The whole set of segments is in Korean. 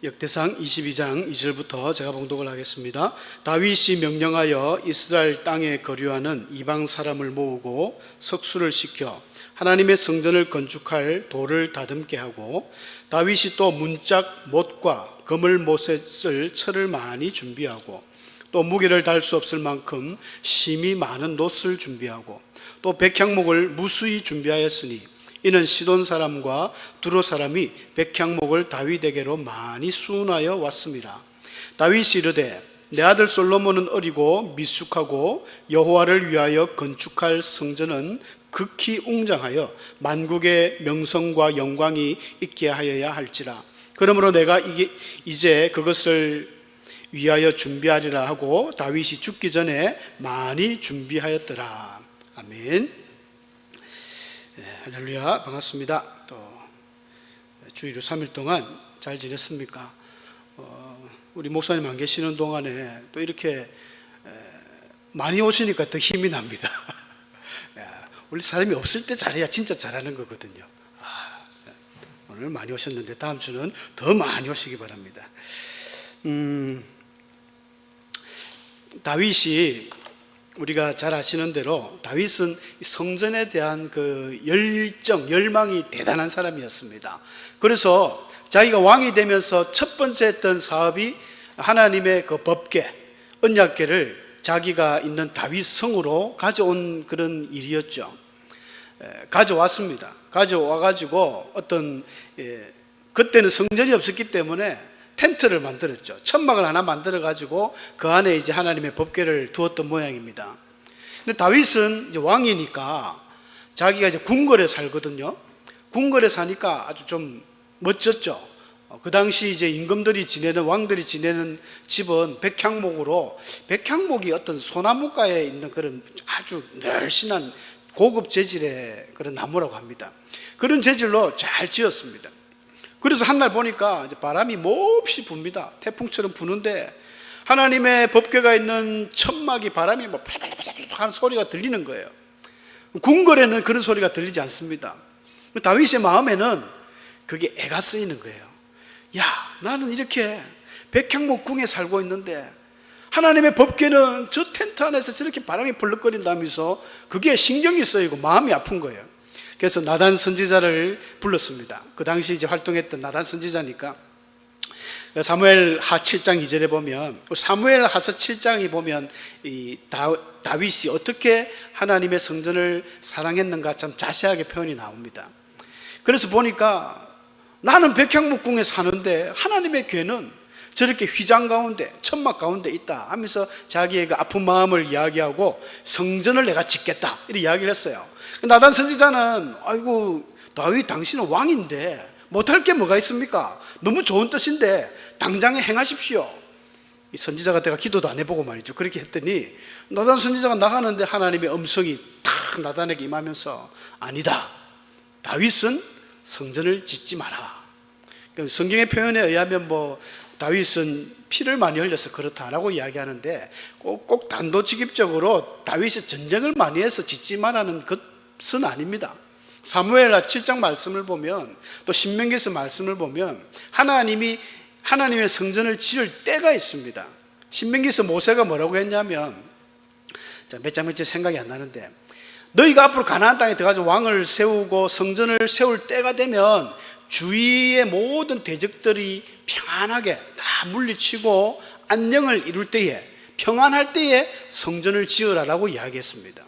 역대상 22장 2절부터 제가 봉독을 하겠습니다. 다윗이 명령하여 이스라엘 땅에 거류하는 이방 사람을 모으고 석수를 시켜 하나님의 성전을 건축할 돌을 다듬게 하고, 다윗이 또 문짝 못과 그물 못에 쓸 철을 많이 준비하고, 또 무게를 달 수 없을 만큼 심이 많은 놋을 준비하고, 또 백향목을 무수히 준비하였으니 이는 시돈 사람과 두로 사람이 백향목을 다윗에게로 많이 수운하여 왔습니다. 다윗이 이르되 내 아들 솔로몬은 어리고 미숙하고 여호와를 위하여 건축할 성전은 극히 웅장하여 만국의 명성과 영광이 있게 하여야 할지라. 그러므로 내가 이제 그것을 위하여 준비하리라 하고 다윗이 죽기 전에 많이 준비하였더라. 아멘. 할렐루야, 반갑습니다. 또 주일로 3일 동안 잘 지냈습니까? 우리 목사님 안 계시는 동안에 또 이렇게 많이 오시니까 더 힘이 납니다. 원래 사람이 없을 때 잘해야 진짜 잘하는 거거든요. 오늘 많이 오셨는데 다음 주는 더 많이 오시기 바랍니다. 다윗이, 우리가 잘 아시는 대로 다윗은 성전에 대한 그 열망이 대단한 사람이었습니다. 그래서 자기가 왕이 되면서 첫 번째 했던 사업이 하나님의 그 법궤, 언약궤를 자기가 있는 다윗 성으로 가져온 그런 일이었죠. 가져왔습니다. 가져와가지고 그때는 성전이 없었기 때문에 텐트를 만들었죠. 천막을 하나 만들어가지고 그 안에 이제 하나님의 법궤를 두었던 모양입니다. 근데 다윗은 이제 왕이니까 자기가 이제 궁궐에 살거든요. 궁궐에 사니까 아주 좀 멋졌죠. 그 당시 이제 임금들이 지내는, 왕들이 지내는 집은 백향목이 어떤 소나무가에 있는 그런 아주 날씬한 고급 재질의 그런 나무라고 합니다. 그런 재질로 잘 지었습니다. 그래서 한날 보니까 이제 바람이 몹시 붑니다. 태풍처럼 부는데 하나님의 법궤가 있는 천막이 바람이 뭐 파라파라파라 하는 소리가 들리는 거예요. 궁궐에는 그런 소리가 들리지 않습니다. 다윗의 마음에는 그게 애가 쓰이는 거예요. 야, 나는 이렇게 백향목 궁에 살고 있는데 하나님의 법궤는 저 텐트 안에서 저렇게 바람이 벌럭거린다면서 그게 신경이 쓰이고 마음이 아픈 거예요. 그래서 나단 선지자를 불렀습니다. 그 당시 이제 활동했던 나단 선지자니까. 사무엘하 7장 2절에 보면, 사무엘하서 7장이 보면 이 다윗이 어떻게 하나님의 성전을 사랑했는가 참 자세하게 표현이 나옵니다. 그래서 보니까 나는 백향목궁에 사는데 하나님의 궤는 저렇게 휘장 가운데, 천막 가운데 있다 하면서 자기의 그 아픈 마음을 이야기하고 성전을 내가 짓겠다 이렇게 이야기를 했어요. 나단 선지자는 아이고 다윗 당신은 왕인데 못할 게 뭐가 있습니까? 너무 좋은 뜻인데 당장에 행하십시오. 이 선지자가 내가 기도도 안 해보고 말이죠. 그렇게 했더니 나단 선지자가 나가는데 하나님의 음성이 탁 나단에게 임하면서 아니다, 다윗은 성전을 짓지 마라. 성경의 표현에 의하면 다윗은 피를 많이 흘려서 그렇다라고 이야기하는데 꼭 단도직입적으로 다윗이 전쟁을 많이 해서 짓지 말라는 것은 아닙니다. 사무엘하 7장 말씀을 보면, 또 신명기서 말씀을 보면 하나님의 성전을 지을 때가 있습니다. 신명기서 모세가 뭐라고 했냐면, 몇 장 생각이 안 나는데, 너희가 앞으로 가나안 땅에 들어가서 왕을 세우고 성전을 세울 때가 되면 주위의 모든 대적들이 평안하게 다 물리치고 안녕을 이룰 때에, 평안할 때에 성전을 지으라라고 이야기했습니다.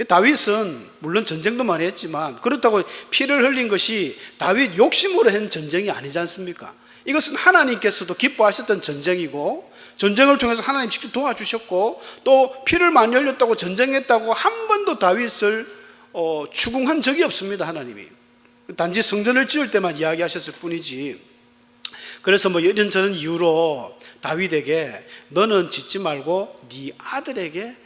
다윗은 물론 전쟁도 많이 했지만 그렇다고 피를 흘린 것이 다윗 욕심으로 한 전쟁이 아니지 않습니까? 이것은 하나님께서도 기뻐하셨던 전쟁이고, 전쟁을 통해서 하나님 직접 도와주셨고, 또 피를 많이 흘렸다고 전쟁했다고 한 번도 다윗을 추궁한 적이 없습니다. 하나님이 단지 성전을 지을 때만 이야기하셨을 뿐이지. 그래서 이런저런 이유로 다윗에게 너는 짓지 말고 네 아들에게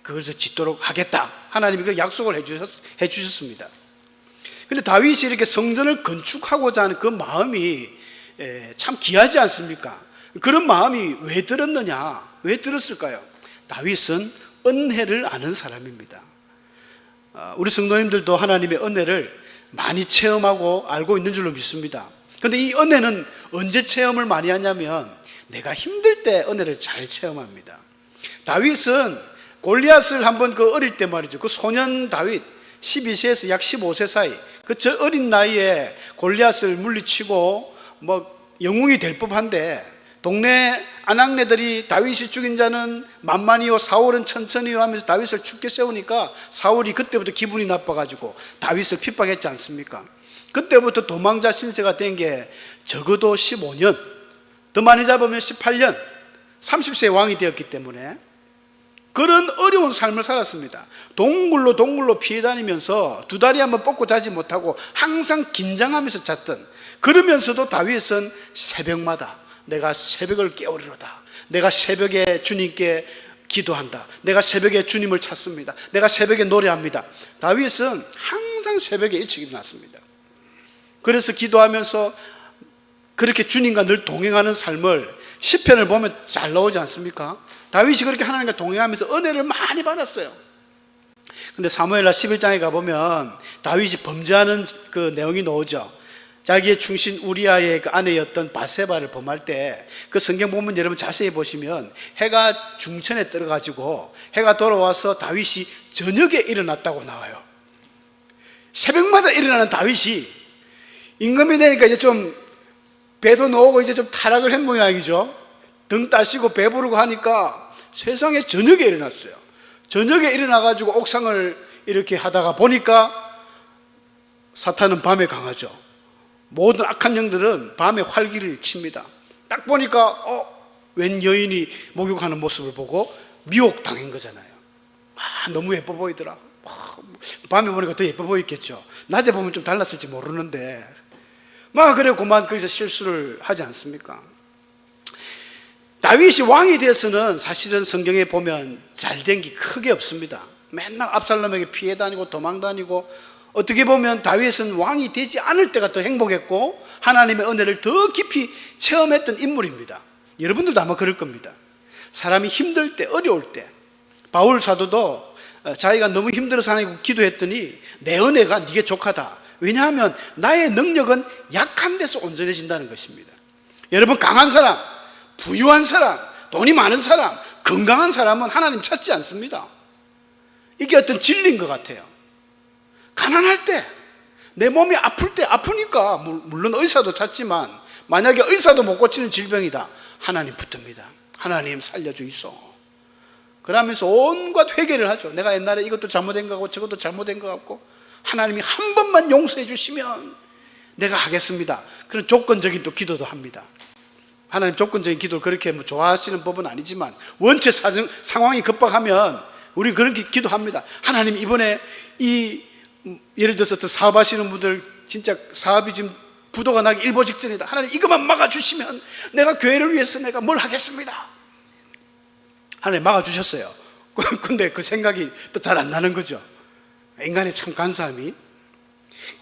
그것을 짓도록 하겠다, 하나님이 그 약속을 해주셨습니다. 그런데 다윗이 이렇게 성전을 건축하고자 하는 그 마음이 참 귀하지 않습니까? 그런 마음이 왜 들었느냐? 왜 들었을까요? 다윗은 은혜를 아는 사람입니다. 우리 성도님들도 하나님의 은혜를 많이 체험하고 알고 있는 줄로 믿습니다. 근데 이 은혜는 언제 체험을 많이 하냐면 내가 힘들 때 은혜를 잘 체험합니다. 다윗은 골리앗을 한번 그 어릴 때 말이죠. 그 소년 다윗 12세에서 약 15세 사이 그 저 어린 나이에 골리앗을 물리치고 뭐 영웅이 될 법한데 동네 아낙네들이 다윗이 죽인 자는 만만히요 사울은 천천히요 하면서 다윗을 죽게 세우니까 사울이 그때부터 기분이 나빠가지고 다윗을 핍박했지 않습니까? 그때부터 도망자 신세가 된 게 적어도 15년, 더 많이 잡으면 18년, 30세 왕이 되었기 때문에 그런 어려운 삶을 살았습니다. 동굴로 피해 다니면서 두 다리 한번 뻗고 자지 못하고 항상 긴장하면서 잤던, 그러면서도 다윗은 새벽마다 내가 새벽을 깨우리로다, 내가 새벽에 주님께 기도한다, 내가 새벽에 주님을 찾습니다, 내가 새벽에 노래합니다. 다윗은 항상 새벽에 일찍 일어났습니다. 그래서 기도하면서 그렇게 주님과 늘 동행하는 삶을 시편을 보면 잘 나오지 않습니까? 다윗이 그렇게 하나님과 동행하면서 은혜를 많이 받았어요. 근데 사무엘하 11장에 가보면 다윗이 범죄하는 그 내용이 나오죠. 자기의 충신 우리아의 그 아내였던 바세바를 범할 때 그 성경 보면 여러분 자세히 보시면 해가 중천에 떨어가지고 해가 돌아와서 다윗이 저녁에 일어났다고 나와요. 새벽마다 일어나는 다윗이 임금이 되니까 이제 좀 배도 나오고 이제 좀 타락을 한 모양이죠. 등 따시고 배부르고 하니까 세상에 저녁에 일어났어요. 저녁에 일어나가지고 옥상을 이렇게 하다가 보니까 사탄은 밤에 강하죠. 모든 악한 영들은 밤에 활기를 칩니다. 딱 보니까 웬 여인이 목욕하는 모습을 보고 미혹당한 거잖아요. 너무 예뻐 보이더라. 밤에 보니까 더 예뻐 보였겠죠. 낮에 보면 좀 달랐을지 모르는데 그래 그만 거기서 실수를 하지 않습니까? 다윗이 왕이 되어서는 사실은 성경에 보면 잘된 게 크게 없습니다. 맨날 압살롬에게 피해 다니고 도망 다니고, 어떻게 보면 다윗은 왕이 되지 않을 때가 더 행복했고 하나님의 은혜를 더 깊이 체험했던 인물입니다. 여러분들도 아마 그럴 겁니다. 사람이 힘들 때, 어려울 때, 바울 사도도 자기가 너무 힘들어서 하나님 기도했더니 내 은혜가 네게 족하다. 왜냐하면 나의 능력은 약한 데서 온전해진다는 것입니다. 여러분, 강한 사람, 부유한 사람, 돈이 많은 사람, 건강한 사람은 하나님 찾지 않습니다. 이게 어떤 진리인 것 같아요. 가난할 때, 내 몸이 아플 때 아프니까 물론 의사도 찾지만 만약에 의사도 못 고치는 질병이다, 하나님 붙듭니다. 하나님 살려주이소. 그러면서 온갖 회개를 하죠. 내가 옛날에 이것도 잘못된 것 같고 저것도 잘못된 것 같고 하나님이 한 번만 용서해 주시면 내가 하겠습니다. 그런 조건적인 또 기도도 합니다. 하나님 조건적인 기도를 그렇게 좋아하시는 법은 아니지만 원체 상황이 급박하면 우리 그렇게 기도합니다. 하나님, 이번에 예를 들어서 또 사업하시는 분들 진짜 사업이 지금 부도가 나기 일보 직전이다. 하나님, 이것만 막아주시면 내가 교회를 위해서 내가 뭘 하겠습니다. 하나님 막아주셨어요. 근데 그 생각이 또 잘 안 나는 거죠. 인간의 참 간사함이.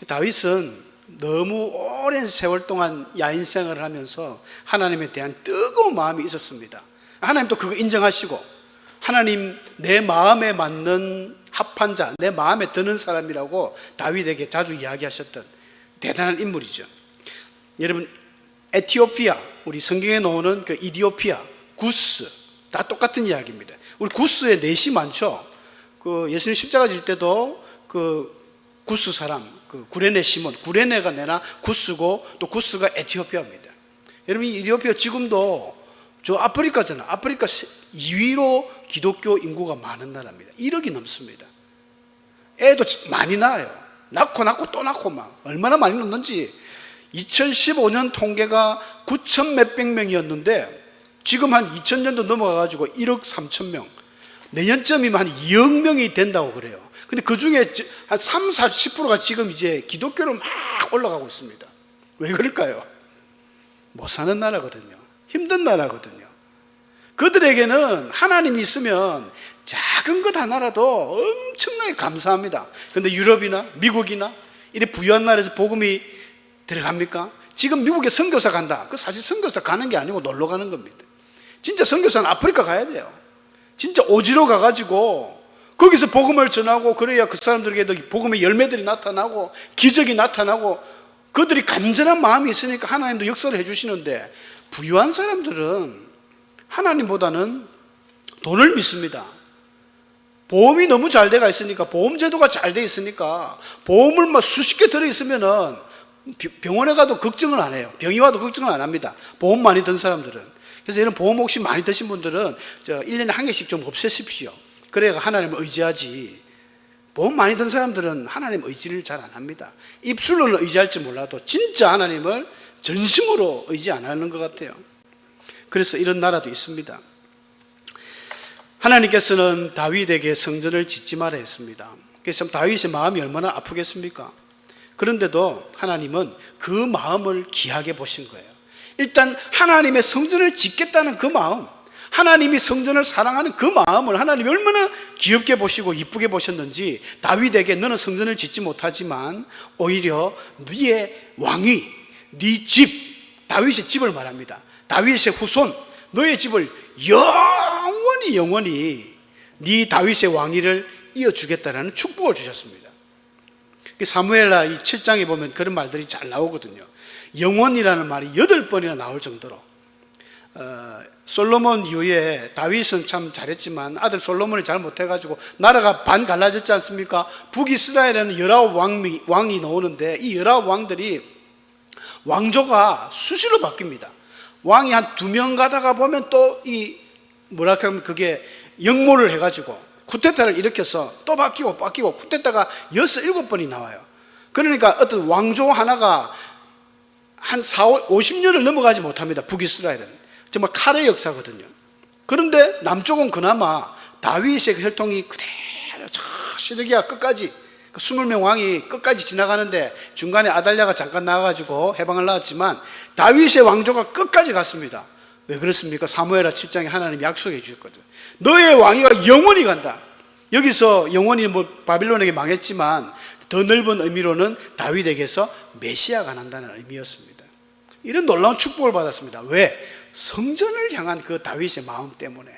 다윗은 너무 오랜 세월 동안 야인생활을 하면서 하나님에 대한 뜨거운 마음이 있었습니다. 하나님도 그거 인정하시고 하나님, 내 마음에 맞는 합한 자, 내 마음에 드는 사람이라고 다윗에게 자주 이야기하셨던 대단한 인물이죠. 여러분, 에티오피아, 우리 성경에 나오는 그 이디오피아, 구스, 다 똑같은 이야기입니다. 우리 구스에 넷이 많죠. 그 예수님 십자가 질 때도 그 구스 사람, 그 구레네 시몬, 구레네가 내나 구스고 또 구스가 에티오피아입니다. 여러분, 이디오피아 지금도 저 아프리카잖아요. 아프리카 2위로 기독교 인구가 많은 나라입니다. 1억이 넘습니다. 애도 많이 낳아요. 낳고 또 낳고 막 얼마나 많이 낳는지. 2015년 통계가 9천 몇백 명이었는데 지금 한 2000년도 넘어가가지고 1억 3천 명, 내년쯤이면 한 2억 명이 된다고 그래요. 근데 그 중에 한 3, 40%가 지금 이제 기독교로 막 올라가고 있습니다. 왜 그럴까요? 못 사는 나라거든요. 힘든 나라거든요. 그들에게는 하나님이 있으면 작은 것 하나라도 엄청나게 감사합니다. 그런데 유럽이나 미국이나 이렇게 부유한 나라에서 복음이 들어갑니까? 지금 미국에 선교사 간다. 그 사실 선교사 가는 게 아니고 놀러 가는 겁니다. 진짜 선교사는 아프리카 가야 돼요. 진짜 오지로 가가지고 거기서 복음을 전하고, 그래야 그 사람들에게도 복음의 열매들이 나타나고 기적이 나타나고 그들이 간절한 마음이 있으니까 하나님도 역사를 해주시는데, 부유한 사람들은 하나님보다는 돈을 믿습니다. 보험이 너무 잘 돼가 있으니까, 보험제도가 잘 돼 있으니까 보험을 막 수십 개 들어있으면은 병원에 가도 걱정을 안 해요. 병이 와도 걱정을 안 합니다. 보험 많이 든 사람들은. 그래서 이런 보험 혹시 많이 드신 분들은 1년에 한 개씩 좀 없애십시오. 그래야 하나님을 의지하지. 보험 많이 든 사람들은 하나님 의지를 잘 안 합니다. 입술로는 의지할지 몰라도 진짜 하나님을 전심으로 의지 안 하는 것 같아요. 그래서 이런 나라도 있습니다. 하나님께서는 다윗에게 성전을 짓지 말아 했습니다. 그래서 다윗의 마음이 얼마나 아프겠습니까? 그런데도 하나님은 그 마음을 귀하게 보신 거예요. 일단 하나님의 성전을 짓겠다는 그 마음, 하나님이 성전을 사랑하는 그 마음을 하나님이 얼마나 귀엽게 보시고 이쁘게 보셨는지, 다윗에게 너는 성전을 짓지 못하지만 오히려 네의 왕위, 네 집, 다윗의 집을 말합니다. 다윗의 후손, 너의 집을 영원히 네 다윗의 왕위를 이어주겠다라는 축복을 주셨습니다. 사무엘하 이 7장에 보면 그런 말들이 잘 나오거든요. 영원이라는 말이 8번이나 나올 정도로. 솔로몬 이후에 다윗은 참 잘했지만 아들 솔로몬이 잘 못해가지고 나라가 반 갈라졌지 않습니까? 북이스라엘에는 19 왕이 나오는데 이 19왕들이 왕조가 수시로 바뀝니다. 왕이 한 2명 가다가 보면 또 이 뭐랄까 하면 그게 역모를 해가지고 쿠데타를 일으켜서 또 바뀌고 쿠데타가 6, 7번이 나와요. 그러니까 어떤 왕조 하나가 한 50년을 넘어가지 못합니다. 북이스라엘은 정말 칼의 역사거든요. 그런데 남쪽은 그나마 다윗의 혈통이 그대로 시드기야 끝까지 20명 왕이 끝까지 지나가는데 중간에 아달랴가 잠깐 나와가지고 해방을 나왔지만 다윗의 왕조가 끝까지 갔습니다. 왜 그렇습니까? 사무엘하 7장에 하나님 약속해 주셨거든. 너의 왕위가 영원히 간다. 여기서 영원히 바빌론에게 망했지만 더 넓은 의미로는 다윗에게서 메시아가 난다는 의미였습니다. 이런 놀라운 축복을 받았습니다. 왜? 성전을 향한 그 다윗의 마음 때문에.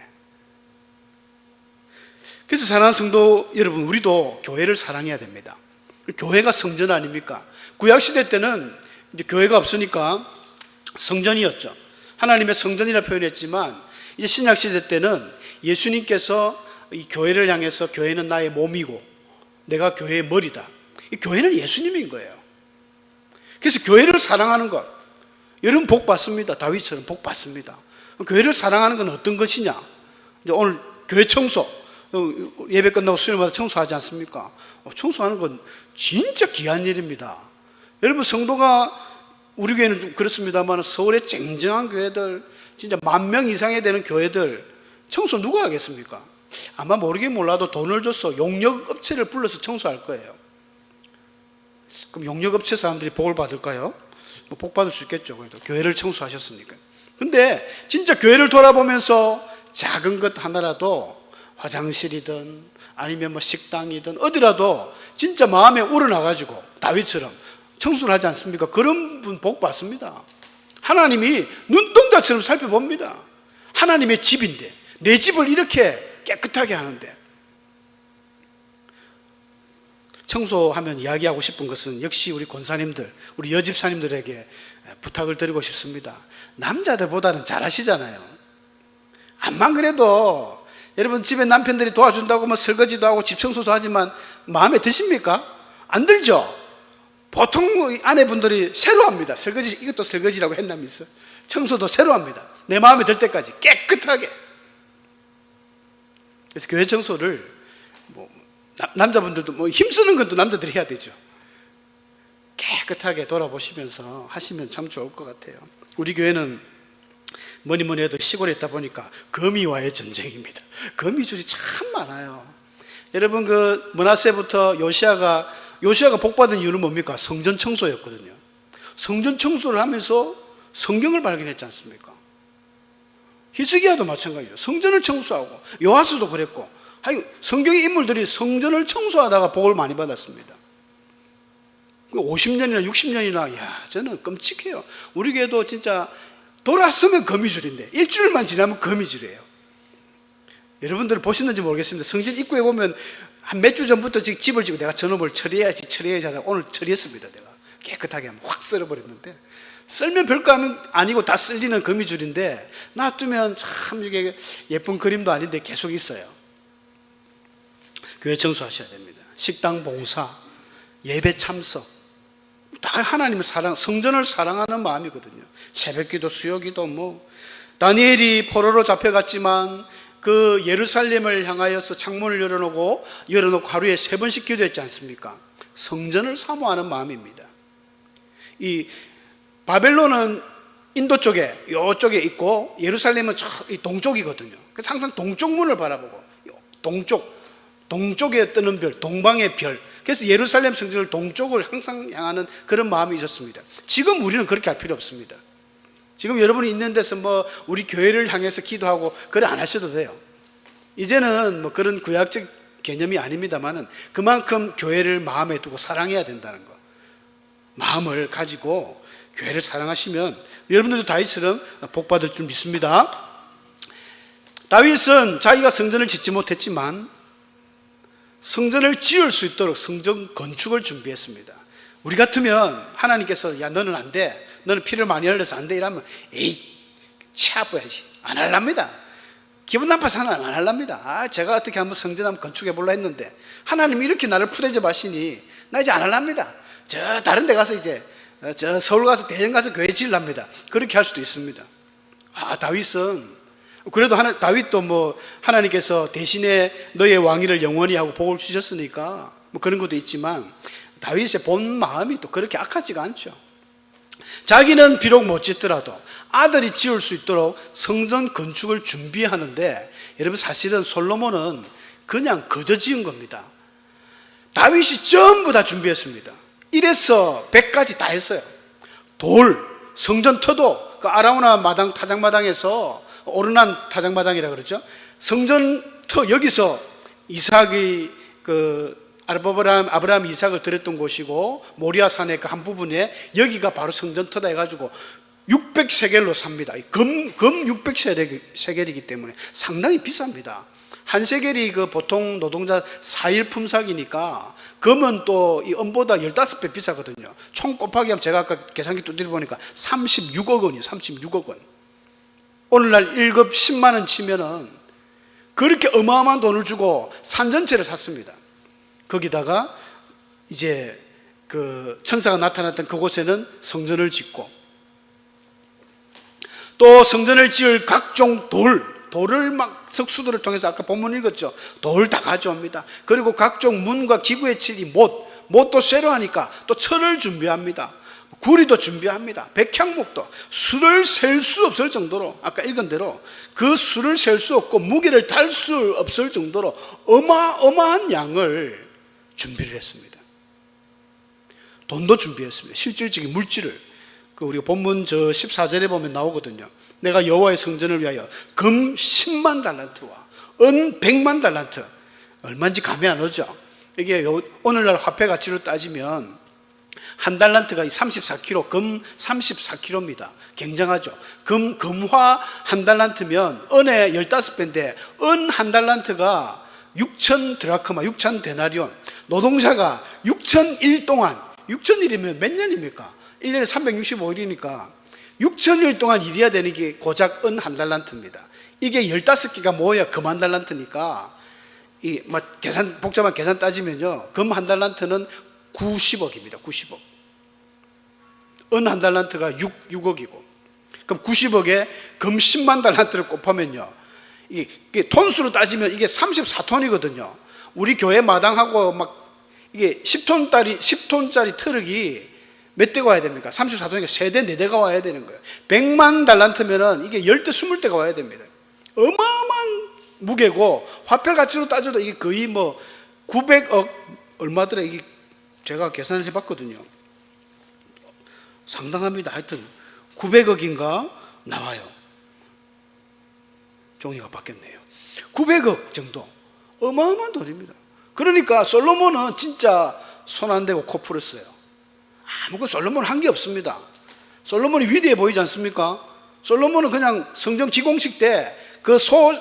그래서 사랑하는 성도 여러분, 우리도 교회를 사랑해야 됩니다. 교회가 성전 아닙니까? 구약시대 때는 이제 교회가 없으니까 성전이었죠. 하나님의 성전이라 표현했지만 이제 신약시대 때는 예수님께서 이 교회를 향해서 교회는 나의 몸이고 내가 교회의 머리다. 이 교회는 예수님인 거예요. 그래서 교회를 사랑하는 것, 여러분 복 받습니다. 다윗처럼 복 받습니다. 교회를 사랑하는 건 어떤 것이냐? 이제 오늘 교회 청소, 예배 끝나고 수요일마다 청소하지 않습니까? 청소하는 건 진짜 귀한 일입니다. 여러분 성도가 우리 교회는 좀 그렇습니다만 서울의 쟁쟁한 교회들, 진짜 10,000명 이상이 되는 교회들 청소 누가 하겠습니까? 아마 모르긴 몰라도 돈을 줘서 용역업체를 불러서 청소할 거예요. 그럼 용역업체 사람들이 복을 받을까요? 복 받을 수 있겠죠. 그래도 교회를 청소하셨으니까. 근데 진짜 교회를 돌아보면서 작은 것 하나라도 화장실이든 아니면 식당이든 어디라도 진짜 마음에 우러나가지고 다윗처럼 청소를 하지 않습니까? 그런 분 복 받습니다. 하나님이 눈동자처럼 살펴봅니다. 하나님의 집인데 내 집을 이렇게 깨끗하게 하는데. 청소하면 이야기하고 싶은 것은 역시 우리 권사님들, 우리 여집사님들에게 부탁을 드리고 싶습니다. 남자들보다는 잘하시잖아요. 암만 그래도 여러분 집에 남편들이 도와준다고 뭐 설거지도 하고 집 청소도 하지만 마음에 드십니까? 안 들죠? 보통 아내분들이 새로 합니다. 설거지, 이것도 설거지라고 했나면서 청소도 새로 합니다. 내 마음에 들 때까지 깨끗하게. 그래서 교회 청소를 남자분들도 힘쓰는 건 또 남자들이 해야 되죠. 깨끗하게 돌아보시면서 하시면 참 좋을 것 같아요. 우리 교회는 뭐니 해도 시골에 있다 보니까 거미와의 전쟁입니다. 거미줄이 참 많아요. 여러분 그 므낫세부터 요시아가 복받은 이유는 뭡니까? 성전 청소였거든요. 성전 청소를 하면서 성경을 발견했지 않습니까? 히스기야도 마찬가지예요. 성전을 청소하고 요하스도 그랬고 성경의 인물들이 성전을 청소하다가 복을 많이 받았습니다. 50년이나 60년이나 저는 끔찍해요. 우리 교회도 진짜 돌았으면 거미줄인데 일주일만 지나면 거미줄이에요. 여러분들 보셨는지 모르겠습니다. 성전 입구에 보면 한 몇 주 전부터 집을 지고 내가 저놈을 처리해야지 하다가 오늘 처리했습니다. 내가 깨끗하게 확 썰어버렸는데, 썰면 별거 아니고 다 쓸리는 거미줄인데 놔두면 참 이게 예쁜 그림도 아닌데 계속 있어요. 교회 청소하셔야 됩니다. 식당 봉사, 예배 참석, 다 하나님을 성전을 사랑하는 마음이거든요. 새벽기도, 수요기도, 다니엘이 포로로 잡혀갔지만 그 예루살렘을 향하여서 창문을 열어놓고 하루에 3번씩 기도했지 않습니까? 성전을 사모하는 마음입니다. 이 바벨론은 인도 쪽에, 이쪽에 있고 예루살렘은 저 동쪽이거든요. 그래서 항상 동쪽 문을 바라보고, 동쪽에 뜨는 별, 동방의 별. 그래서 예루살렘 성전을 동쪽을 항상 향하는 그런 마음이 있었습니다. 지금 우리는 그렇게 할 필요 없습니다. 지금 여러분이 있는 데서 우리 교회를 향해서 기도하고 그래 안 하셔도 돼요. 이제는 그런 구약적 개념이 아닙니다만은 그만큼 교회를 마음에 두고 사랑해야 된다는 거. 마음을 가지고 교회를 사랑하시면 여러분들도 다윗처럼 복받을 줄 믿습니다. 다윗은 자기가 성전을 짓지 못했지만 성전을 지을 수 있도록 성전 건축을 준비했습니다. 우리 같으면 하나님께서 야 너는 안 돼, 너는 피를 많이 흘려서 안 돼 이러면 에이 치아봐야지 안 할랍니다. 기분 나빠서 하나님 안 할랍니다. 제가 어떻게 한번 성전 한번 건축해 볼라 했는데 하나님이 이렇게 나를 푸대접 하시니 나 이제 안 할랍니다. 저 다른 데 가서 이제 저 서울 가서 대전 가서 교회 지으랍니다. 그렇게 할 수도 있습니다. 다윗은 그래도 다윗도 하나님께서 대신에 너의 왕위를 영원히 하고 복을 주셨으니까 그런 것도 있지만 다윗의 본 마음이 또 그렇게 악하지가 않죠. 자기는 비록 못 짓더라도 아들이 지을 수 있도록 성전 건축을 준비하는데, 여러분 사실은 솔로몬은 그냥 거저 지은 겁니다. 다윗이 전부 다 준비했습니다. 1에서 100까지 다 했어요. 돌, 성전 터도 그 아라우나 마당 타작마당에서 오르난 타작마당이라 그러죠. 성전 터 여기서 이삭이 아브라함 이삭을 드렸던 곳이고 모리아 산의 그 한 부분에 여기가 바로 성전터다 해가지고 600세겔로 삽니다. 금 600세겔이기 때문에 상당히 비쌉니다. 한 세겔이 보통 노동자 4일 품삯이니까 금은 또 이 은보다 15배 비싸거든요. 총 곱하기 하면 제가 아까 계산기 두드려 보니까 36억 원이에요. 36억 원. 오늘날 1급 10만 원 치면은 그렇게 어마어마한 돈을 주고 산 전체를 샀습니다. 거기다가 이제 천사가 나타났던 그곳에는 성전을 짓고, 또 성전을 지을 각종 돌을 석수들을 통해서 아까 본문 읽었죠. 돌 다 가져옵니다. 그리고 각종 문과 기구에 칠 이 못도 쇠로 하니까 또 철을 준비합니다. 구리도 준비합니다. 백향목도 수를 셀 수 없을 정도로, 아까 읽은 대로 그 수를 셀 수 없고 무게를 달 수 없을 정도로 어마어마한 양을 준비를 했습니다. 돈도 준비했습니다. 실질적인 물질을. 우리가 본문 14절에 보면 나오거든요. 내가 여호와의 성전을 위하여 금 10만 달란트와 은 100만 달란트. 얼마인지 감이 안 오죠. 이게 오늘날 화폐 가치로 따지면 한 달란트가 34kg, 금 34kg입니다. 굉장하죠. 금화 한 달란트면 은의 15배인데 은 한 달란트가 6천 드라크마, 6천 데나리온. 노동자가 6,001 동안, 6,000일이면 몇 년입니까? 1년에 365일이니까 6,000일 동안 일해야 되는 게 고작 은 한 달란트입니다. 이게 15개가 모여야 금 한 달란트니까 복잡한 계산 따지면요, 금 한 달란트는 90억입니다. 90억. 은 한 달란트가 6억이고, 그럼 90억에 금 10만 달란트를 곱하면요, 이게 톤수로 따지면 이게 34톤이거든요. 우리 교회 마당하고 이게 10톤짜리 트럭이 몇 대가 와야 됩니까? 34톤이니까 3대, 4대가 와야 되는 거예요. 100만 달란트면은 이게 10대, 20대가 와야 됩니다. 어마어마한 무게고, 화폐 가치로 따져도 이게 거의 900억 얼마더라. 이게 제가 계산을 해봤거든요. 상당합니다. 하여튼 900억인가 나와요. 종이가 바뀌었네요. 900억 정도. 어마어마한 돈입니다. 그러니까 솔로몬은 진짜 손 안 대고 코 풀었어요. 솔로몬은 한 게 없습니다. 솔로몬이 위대해 보이지 않습니까? 솔로몬은 그냥 성전 기공식 때 그 소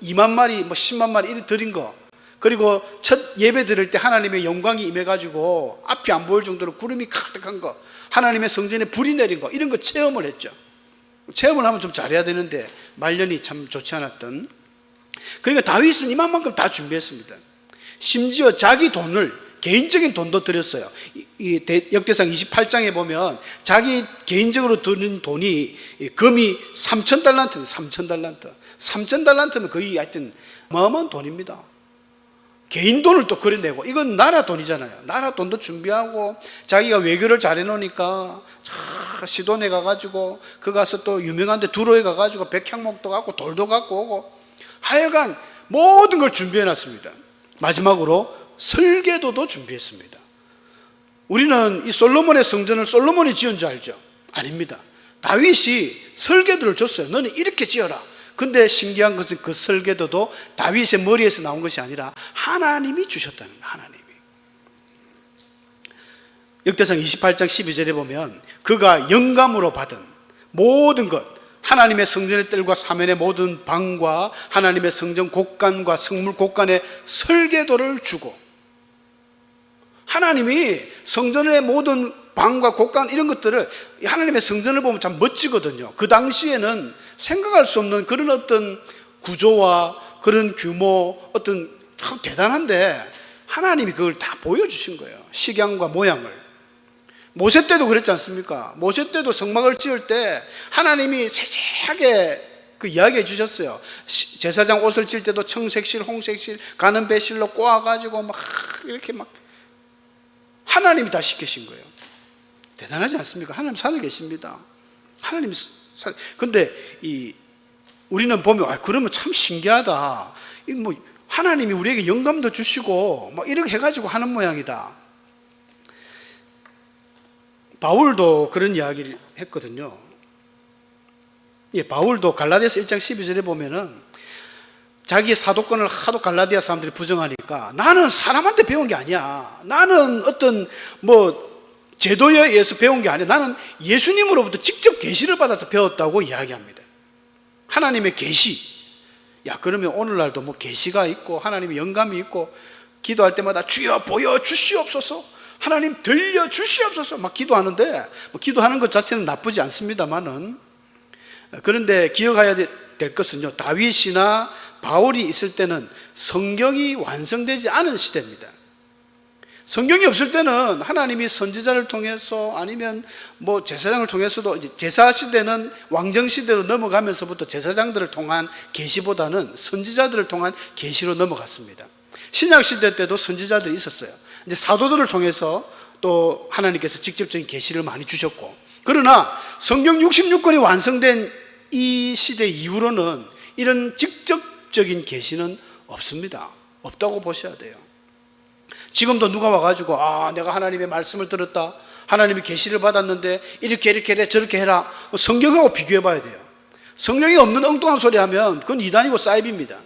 2만 마리, 10만 마리 이렇게 드린 거, 그리고 첫 예배 드릴 때 하나님의 영광이 임해가지고 앞이 안 보일 정도로 구름이 가득한 거, 하나님의 성전에 불이 내린 거, 이런 거 체험을 했죠. 체험을 하면 좀 잘해야 되는데 말년이 참 좋지 않았던. 그러니까 다윗은 이만큼 다 준비했습니다. 심지어 자기 돈을, 개인적인 돈도 들였어요. 역대상 28장에 보면 자기 개인적으로 드는 돈이, 금이 3,000달란트입니다. 3,000달란트. 3,000달란트면 거의 하여튼 어마어마한 돈입니다. 개인 돈을 또 그려내고, 이건 나라 돈이잖아요. 나라 돈도 준비하고, 자기가 외교를 잘해 놓으니까 시돈에 가가지고, 그 가서 또 유명한데 두로에 가가지고 백향목도 갖고 돌도 갖고 오고, 하여간 모든 걸 준비해 놨습니다. 마지막으로 설계도도 준비했습니다. 우리는 이 솔로몬의 성전을 솔로몬이 지은 줄 알죠? 아닙니다. 다윗이 설계도를 줬어요. 너는 이렇게 지어라. 근데 신기한 것은 그 설계도도 다윗의 머리에서 나온 것이 아니라 하나님이 주셨다는 거예요. 하나님이. 역대상 28장 12절에 보면 그가 영감으로 받은 모든 것, 하나님의 성전의 뜰과 사면의 모든 방과 하나님의 성전 곳간과 성물 곳간의 설계도를 주고, 하나님이 성전의 모든 방과 곳간 이런 것들을, 하나님의 성전을 보면 참 멋지거든요. 그 당시에는 생각할 수 없는 그런 어떤 구조와 그런 규모, 어떤 참 대단한데 하나님이 그걸 다 보여주신 거예요. 식양과 모양을. 모세 때도 그랬지 않습니까? 모세 때도 성막을 지을 때 하나님이 세세하게 그 이야기해 주셨어요. 제사장 옷을 칠 때도 청색실, 홍색실, 가는 배실로 꼬아가지고 막 이렇게 막 하나님이 다 시키신 거예요. 대단하지 않습니까? 하나님 살아계십니다. 하나님이 근데 우리는 보면 그러면 참 신기하다. 뭐 하나님이 우리에게 영감도 주시고 뭐 이렇게 해가지고 하는 모양이다. 바울도 그런 이야기를 했거든요. 바울도 갈라디아서 1장 12절에 보면은 자기의 사도권을 하도 갈라디아 사람들이 부정하니까, 나는 사람한테 배운 게 아니야. 나는 어떤 제도에 의해서 배운 게 아니야. 나는 예수님으로부터 직접 계시를 받아서 배웠다고 이야기합니다. 하나님의 계시. 그러면 오늘날도 계시가 있고 하나님의 영감이 있고, 기도할 때마다 주여 보여주시옵소서, 하나님 들려주시옵소서 막 기도하는데, 기도하는 것 자체는 나쁘지 않습니다만은, 그런데 기억해야 될 것은요, 다윗이나 바울이 있을 때는 성경이 완성되지 않은 시대입니다. 성경이 없을 때는 하나님이 선지자를 통해서, 아니면 제사장을 통해서도, 이제 제사 시대는 왕정 시대로 넘어가면서부터 제사장들을 통한 계시보다는 선지자들을 통한 계시로 넘어갔습니다. 신약 시대 때도 선지자들이 있었어요. 이제 사도들을 통해서 또 하나님께서 직접적인 계시를 많이 주셨고, 그러나 성경 66권이 완성된 이 시대 이후로는 이런 직접적인 계시는 없습니다. 없다고 보셔야 돼요. 지금도 누가 와가지고 내가 하나님의 말씀을 들었다, 하나님의 계시를 받았는데 이렇게 해라 저렇게 해라, 성경하고 비교해 봐야 돼요. 성경이 없는 엉뚱한 소리 하면 그건 이단이고 사이비입니다.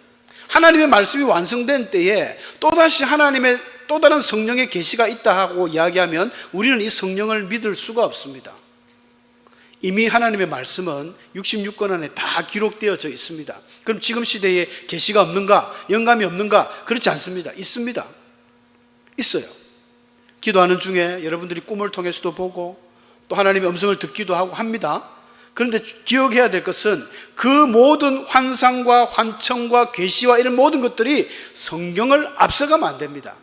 하나님의 말씀이 완성된 때에 또다시 하나님의 또 다른 성령의 계시가 있다 하고 이야기하면 우리는 이 성령을 믿을 수가 없습니다. 이미 하나님의 말씀은 66권 안에 다 기록되어져 있습니다. 그럼 지금 시대에 계시가 없는가? 영감이 없는가? 그렇지 않습니다. 있습니다. 있어요. 기도하는 중에 여러분들이 꿈을 통해서도 보고 또 하나님의 음성을 듣기도 하고 합니다. 그런데 기억해야 될 것은 그 모든 환상과 환청과 계시와 이런 모든 것들이 성경을 앞서가면 안 됩니다.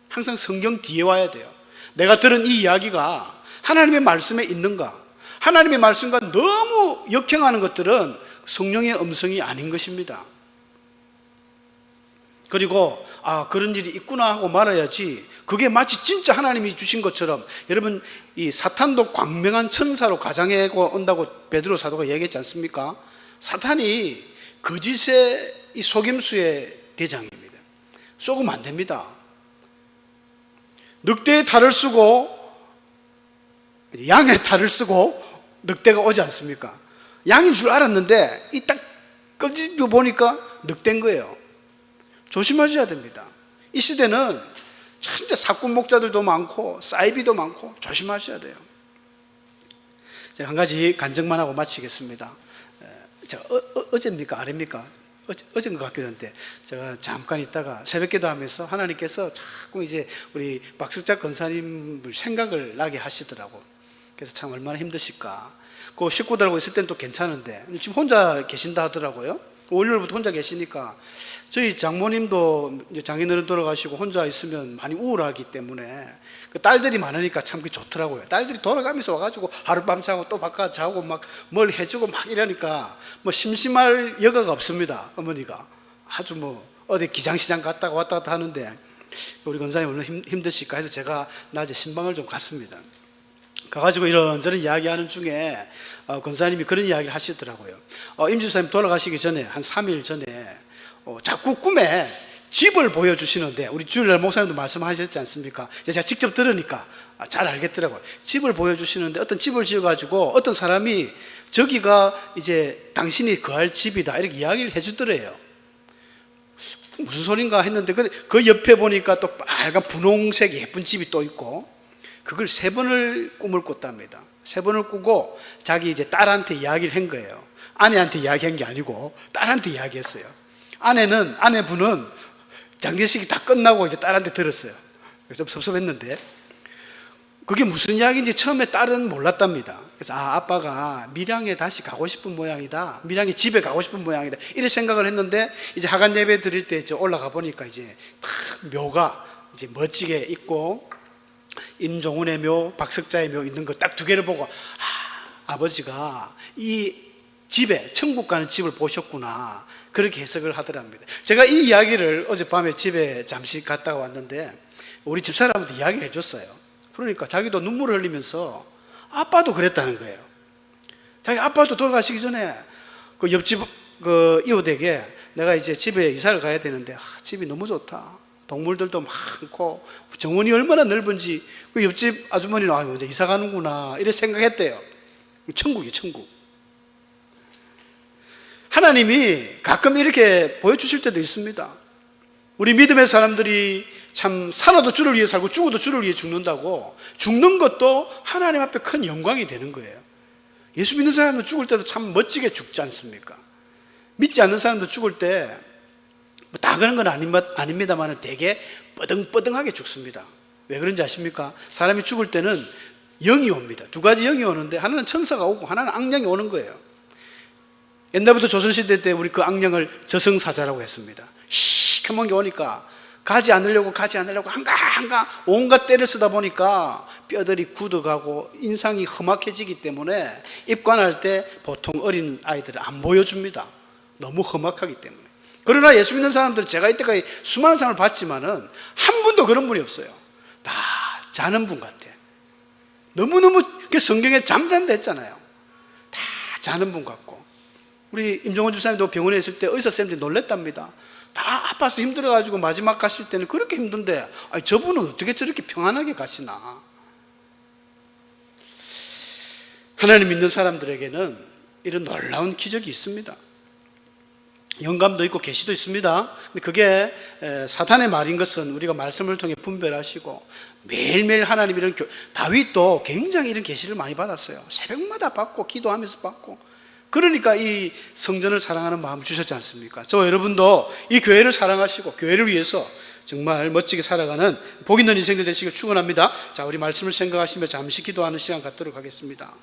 항상 성경 뒤에 와야 돼요. 내가 들은 이 이야기가 하나님의 말씀에 있는가? 하나님의 말씀과 너무 역행하는 것들은 성령의 음성이 아닌 것입니다. 그리고 그런 일이 있구나 하고 말아야지, 그게 마치 진짜 하나님이 주신 것처럼. 여러분, 이 사탄도 광명한 천사로 가장해 온다고 베드로 사도가 얘기했지 않습니까? 사탄이 거짓의 이 속임수의 대장입니다. 속으면 안 됩니다. 늑대의 탈을 쓰고 양의 탈을 쓰고 늑대가 오지 않습니까? 양인 줄 알았는데 이 딱 꺼집어 보니까 늑대인 거예요. 조심하셔야 됩니다. 이 시대는 진짜 사꾼 목자들도 많고 사이비도 많고 조심하셔야 돼요. 제가 한 가지 간증만 하고 마치겠습니다. 제가 어제입니까? 아닙니까? 어제인 것 같기도 한데 제가 잠깐 있다가 새벽기도 하면서 하나님께서 자꾸 이제 우리 박석자 권사님을 생각을 나게 하시더라고. 그래서 참 얼마나 힘드실까. 그 식구들하고 있을 때는 또 괜찮은데 지금 혼자 계신다 하더라고요. 월요일부터 혼자 계시니까 저희 장모님도 이제 장인어른 돌아가시고 혼자 있으면 많이 우울하기 때문에 그 딸들이 많으니까 참 그게 좋더라고요. 딸들이 돌아가면서 와가지고 하룻밤 자고 또 바깥 자고 막 뭘 해주고 막 이러니까 뭐 심심할 여가가 없습니다. 어머니가 아주 뭐 어디 기장시장 갔다가 왔다 갔다 하는데 우리 권사님 얼마나 힘드실까 해서 제가 낮에 신방을 좀 갔습니다. 가가지고 이런저런 이야기하는 중에 권사님이 그런 이야기를 하시더라고요. 임 집사님 돌아가시기 전에 한 3일 전에 자꾸 꿈에 집을 보여주시는데 우리 주일날 목사님도 말씀하셨지 않습니까? 제가 직접 들으니까 잘 알겠더라고요. 집을 보여주시는데 어떤 집을 지어가지고 어떤 사람이 저기가 이제 당신이 거할 집이다 이렇게 이야기를 해주더래요. 무슨 소린가 했는데 그 옆에 보니까 또 빨간 분홍색 예쁜 집이 또 있고 그걸 3번을 꿈을 꿨답니다. 3번을 꾸고 자기 이제 딸한테 이야기를 한 거예요. 아내한테 이야기한 게 아니고 딸한테 이야기했어요. 아내분은 장례식이 다 끝나고 이제 딸한테 들었어요. 그래서 좀 섭섭했는데 그게 무슨 이야기인지 처음에 딸은 몰랐답니다. 그래서 아빠가 밀양에 다시 가고 싶은 모양이다. 밀양에 집에 가고 싶은 모양이다. 이런 생각을 했는데 이제 하간 예배 드릴 때 이제 올라가 보니까 이제 딱 묘가 이제 멋지게 있고 임종훈의 묘, 박석자의 묘 있는 거 딱 2개를 보고 아버지가 이 집에 천국 가는 집을 보셨구나 그렇게 해석을 하더랍니다. 제가 이 이야기를 어젯밤에 집에 잠시 갔다가 왔는데 우리 집사람한테 이야기를 해줬어요. 그러니까 자기도 눈물을 흘리면서 아빠도 그랬다는 거예요. 자기 아빠도 돌아가시기 전에 그 옆집 그 이웃에게 내가 이제 집에 이사를 가야 되는데 집이 너무 좋다. 동물들도 많고 정원이 얼마나 넓은지 그 옆집 아주머니는 이제 이사 가는구나 이렇게 생각했대요. 천국이에요, 천국. 하나님이 가끔 이렇게 보여주실 때도 있습니다. 우리 믿음의 사람들이 참 살아도 주를 위해 살고 죽어도 주를 위해 죽는다고 죽는 것도 하나님 앞에 큰 영광이 되는 거예요. 예수 믿는 사람도 죽을 때도 참 멋지게 죽지 않습니까? 믿지 않는 사람도 죽을 때 다 그런 건 아닙니다만 되게 뻐등뻐등하게 죽습니다. 왜 그런지 아십니까? 사람이 죽을 때는 영이 옵니다. 2가지 영이 오는데 하나는 천사가 오고 하나는 악령이 오는 거예요. 옛날부터 조선시대 때 우리 그 악령을 저승사자라고 했습니다. 시커먼 게 오니까 가지 않으려고 한가 온갖 때를 쓰다 보니까 뼈들이 굳어가고 인상이 험악해지기 때문에 입관할 때 보통 어린 아이들은 안 보여줍니다. 너무 험악하기 때문에. 그러나 예수 믿는 사람들은 제가 이때까지 수많은 사람을 봤지만은 한 분도 그런 분이 없어요. 다 자는 분 같아. 너무너무 성경에 잠잔다 했잖아요. 다 자는 분 같고. 우리 임종원 집사님도 병원에 있을 때 의사쌤들이 놀랬답니다. 다 아파서 힘들어가지고 마지막 가실 때는 그렇게 힘든데 저분은 어떻게 저렇게 평안하게 가시나. 하나님 믿는 사람들에게는 이런 놀라운 기적이 있습니다. 영감도 있고 계시도 있습니다. 근데 그게 사탄의 말인 것은 우리가 말씀을 통해 분별하시고 매일매일 하나님 이런 다윗도 굉장히 이런 계시를 많이 받았어요. 새벽마다 받고 기도하면서 받고 그러니까 이 성전을 사랑하는 마음을 주셨지 않습니까? 저 여러분도 이 교회를 사랑하시고 교회를 위해서 정말 멋지게 살아가는 복 있는 인생들 되시길 축원합니다. 자, 우리 말씀을 생각하시며 잠시 기도하는 시간 갖도록 하겠습니다.